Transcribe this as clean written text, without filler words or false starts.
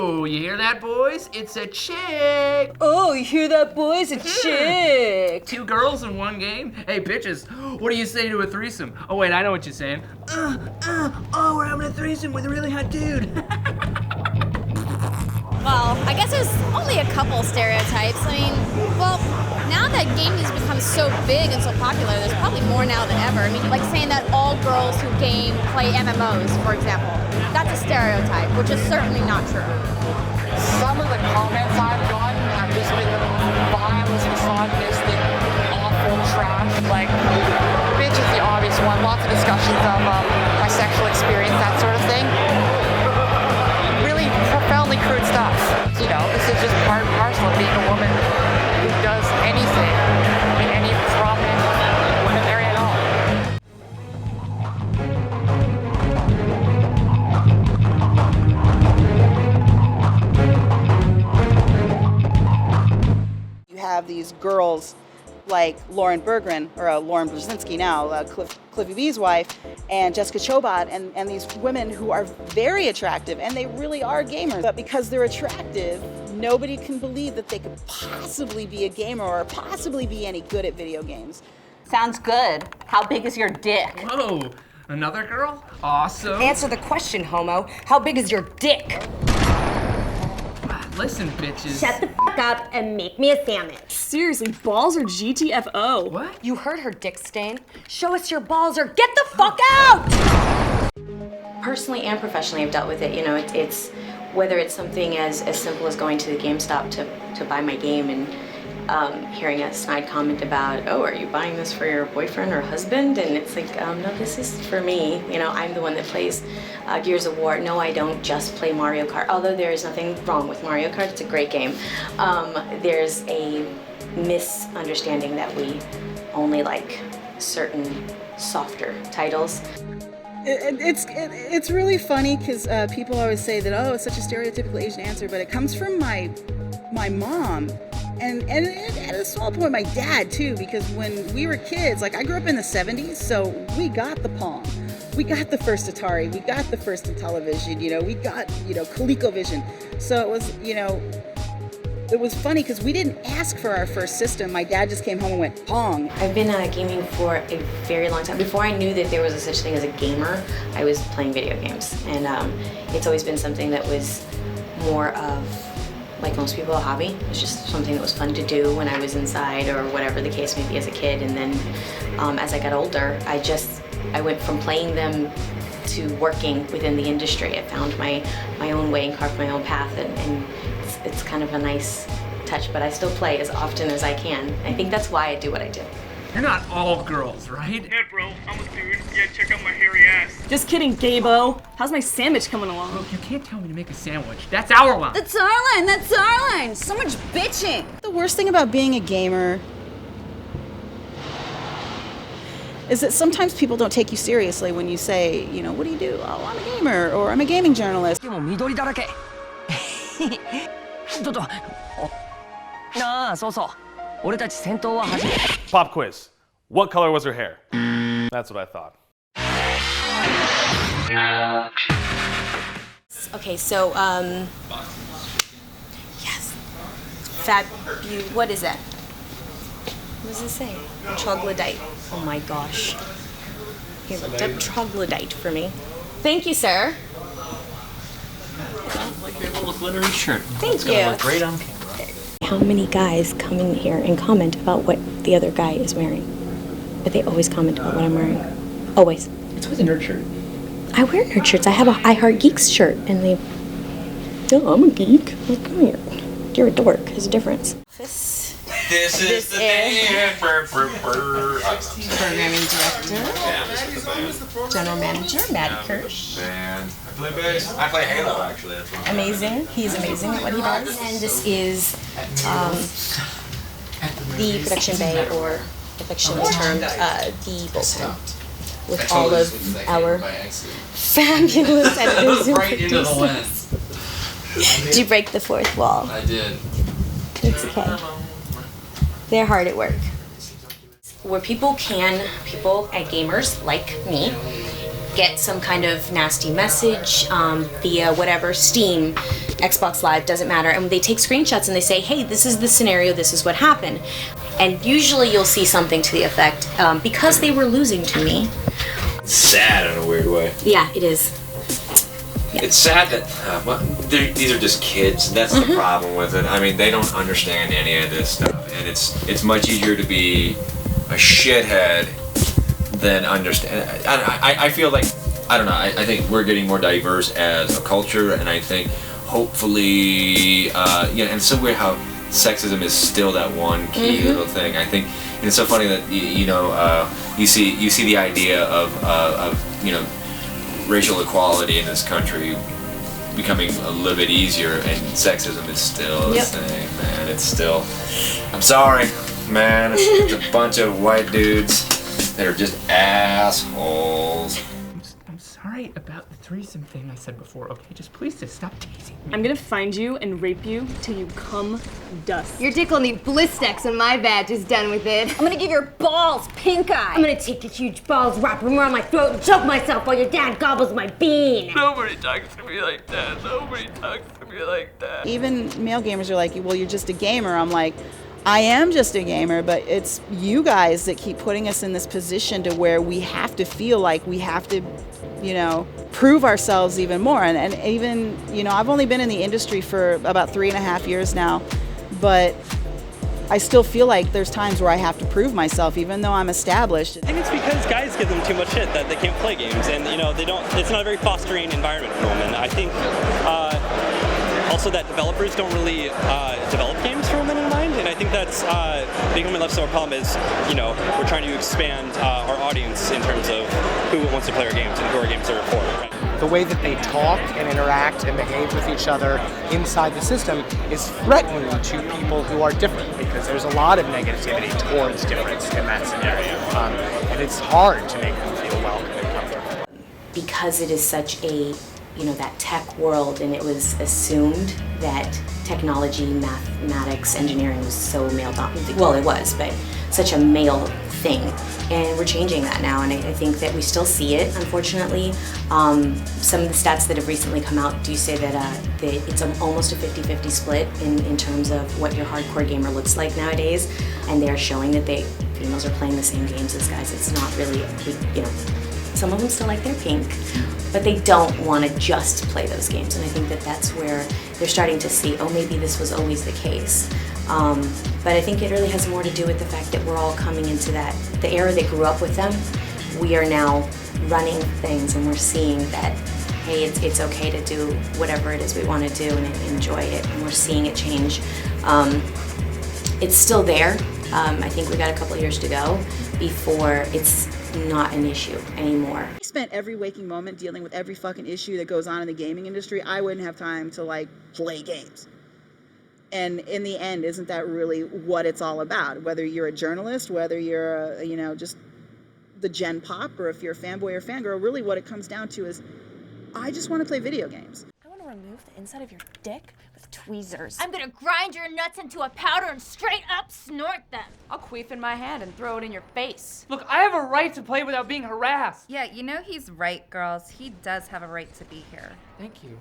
Oh, you hear that, boys? It's a chick. Oh, you hear that, boys? A chick. 2 girls in 1 game? Hey, bitches, what do you say to a threesome? Oh, wait, I know what you're saying. Oh, we're having a threesome with a really hot dude. Well, I guess there's only a couple stereotypes. I mean, well, now that gaming has become so big and so popular, there's probably more now than ever. I mean, like saying that all girls who game play MMOs, for example. That's a stereotype, which is certainly not true. Some of the comments I've gotten have just been violent, misogynistic, awful trash. Like, bitch is the obvious one. Lots of discussions of my sexual experience, that sort of thing. Really profoundly crude stuff. You know, this is just part and parcel of being a woman who does anything in any prominent women area at all. You have these girls like Lauren Berggren, or Lauren Brzezinski now, Cliffy B's wife, and Jessica Chobot, and these women who are very attractive, and they really are gamers. But because they're attractive, nobody can believe that they could possibly be a gamer or possibly be any good at video games. Sounds good. How big is your dick? Whoa, another girl? Awesome. Answer the question, homo. How big is your dick? Listen, bitches. Shut the f up and make me a sandwich. Seriously, balls or GTFO? What? You heard her, dick stain. Show us your balls or get the fuck out! Personally and professionally, I've dealt with it. You know, it's whether it's something as simple as going to the GameStop to buy my game and hearing a snide comment about, oh, are you buying this for your boyfriend or husband? And it's like, no, this is for me. You know, I'm the one that plays Gears of War. No, I don't just play Mario Kart, although there is nothing wrong with Mario Kart. It's a great game. There's a misunderstanding that we only like certain softer titles. It's really funny because people always say that, oh, it's such a stereotypical Asian answer, but it comes from my mom. And at a small point, my dad, too, because when we were kids, like I grew up in the 70s, so we got the Pong. We got the first Atari. We got the first Intellivision, you know, we got, you know, ColecoVision. So it was, you know, it was funny because we didn't ask for our first system. My dad just came home and went, Pong. I've been gaming for a very long time. Before I knew that there was a such thing as a gamer, I was playing video games. And it's always been something that was more of, like most people, a hobby. It was just something that was fun to do when I was inside or whatever the case may be as a kid. And then as I got older, I went from playing them to working within the industry. I found my own way and carved my own path, and it's kind of a nice touch, but I still play as often as I can. I think that's why I do what I do. You're not all girls, right? Yeah, bro, I'm a dude. Yeah, check out my hairy ass. Just kidding, Gabo. How's my sandwich coming along? Look, you can't tell me to make a sandwich. That's our line. That's our line. That's our line. So much bitching. The worst thing about being a gamer is that sometimes people don't take you seriously when you say, you know, what do you do? Oh, I'm a gamer, or I'm a gaming journalist. Pop quiz. What color was her hair? That's what I thought. Okay, so, yes. What is that? What does it say? Troglodyte. Oh my gosh. He looked up troglodyte for me. Thank you, sir. I like your little glittery shirt. Thank It's you. gonna look great on camera. How many guys come in here and comment about what the other guy is wearing? But they always comment about what I'm wearing. Always. It's always a nerd shirt. I wear nerd shirts. I have a I Heart Geeks shirt, and they, oh, I'm a geek. Like, come here. You're a dork. There's a difference. This is the day. Programming director, general manager, Maddie Kirsch. Man, I play bass. I play Halo, actually. That's what Amazing. He's amazing at what he does. And this is the production bay, or affectionately termed the bullpen, with all of our fabulous editors and producers. Did you break the fourth wall? I did. It's okay. They're hard at work. Where people and gamers like me get some kind of nasty message via whatever, Steam, Xbox Live, doesn't matter, and they take screenshots and they say, hey, this is the scenario, this is what happened. And usually you'll see something to the effect, because they were losing to me. It's sad in a weird way. Yeah, it is. It's sad that these are just kids. That's the problem with it. I mean, they don't understand any of this stuff, and it's much easier to be a shithead than understand. I feel like, I don't know. I think we're getting more diverse as a culture, and I think hopefully, and it's so weird how sexism is still that one key little thing. I think, and it's so funny that you see the idea of racial equality in this country becoming a little bit easier, and sexism is still the same, man. It's still, I'm sorry, man, it's a bunch of white dudes that are just assholes. I'm sorry about the threesome thing I said before, okay? Just stop teasing me. I'm gonna find you and rape you till you come dust. Your dick will need Blistex when my badge is done with it. I'm gonna give your balls pink eye. I'm gonna take your huge balls, wrap them around my throat, and choke myself while your dad gobbles my bean. Nobody talks to me like that. Nobody talks to me like that. Even male gamers are like, well, you're just a gamer. I'm like, I am just a gamer, but it's you guys that keep putting us in this position to where we have to feel like we have to, prove ourselves even more. And even, I've only been in the industry for about 3.5 years now, but I still feel like there's times where I have to prove myself, even though I'm established. I think it's because guys give them too much shit that they can't play games, and they don't. It's not a very fostering environment for them. And I think also that developers don't really develop games for women in mind, and I think that's becoming less of a problem. Is we're trying to expand our audience in terms of who wants to play our games and who our games are for. Right? The way that they talk and interact and behave with each other inside the system is threatening to people who are different, because there's a lot of negativity towards difference in that scenario, and it's hard to make them feel welcome and comfortable. Because it is such a that tech world, and it was assumed that technology, mathematics, engineering was so male-dominated. Well, it was, but such a male thing. And we're changing that now, and I think that we still see it, unfortunately. Some of the stats that have recently come out do say that it's almost a 50-50 split in terms of what your hardcore gamer looks like nowadays, and they are showing that females are playing the same games as guys. It's not really, some of them still like their pink, but they don't want to just play those games, and I think that that's where they're starting to see, oh, maybe this was always the case. But I think it really has more to do with the fact that we're all coming into the era that grew up with them. We are now running things, and we're seeing that, hey, it's okay to do whatever it is we want to do and enjoy it, and we're seeing it change. It's still there. I think we got a couple years to go before it's not an issue anymore. I spent every waking moment dealing with every fucking issue that goes on in the gaming industry. I wouldn't have time to play games. And in the end, isn't that really what it's all about? Whether you're a journalist, whether you're just the gen pop, or if you're a fanboy or fangirl, really what it comes down to is, I just want to play video games. I want to remove the inside of your dick with tweezers. I'm gonna grind your nuts into a powder and straight up snort them. I'll queef in my hand and throw it in your face. Look, I have a right to play without being harassed. Yeah, he's right, girls. He does have a right to be here. Thank you.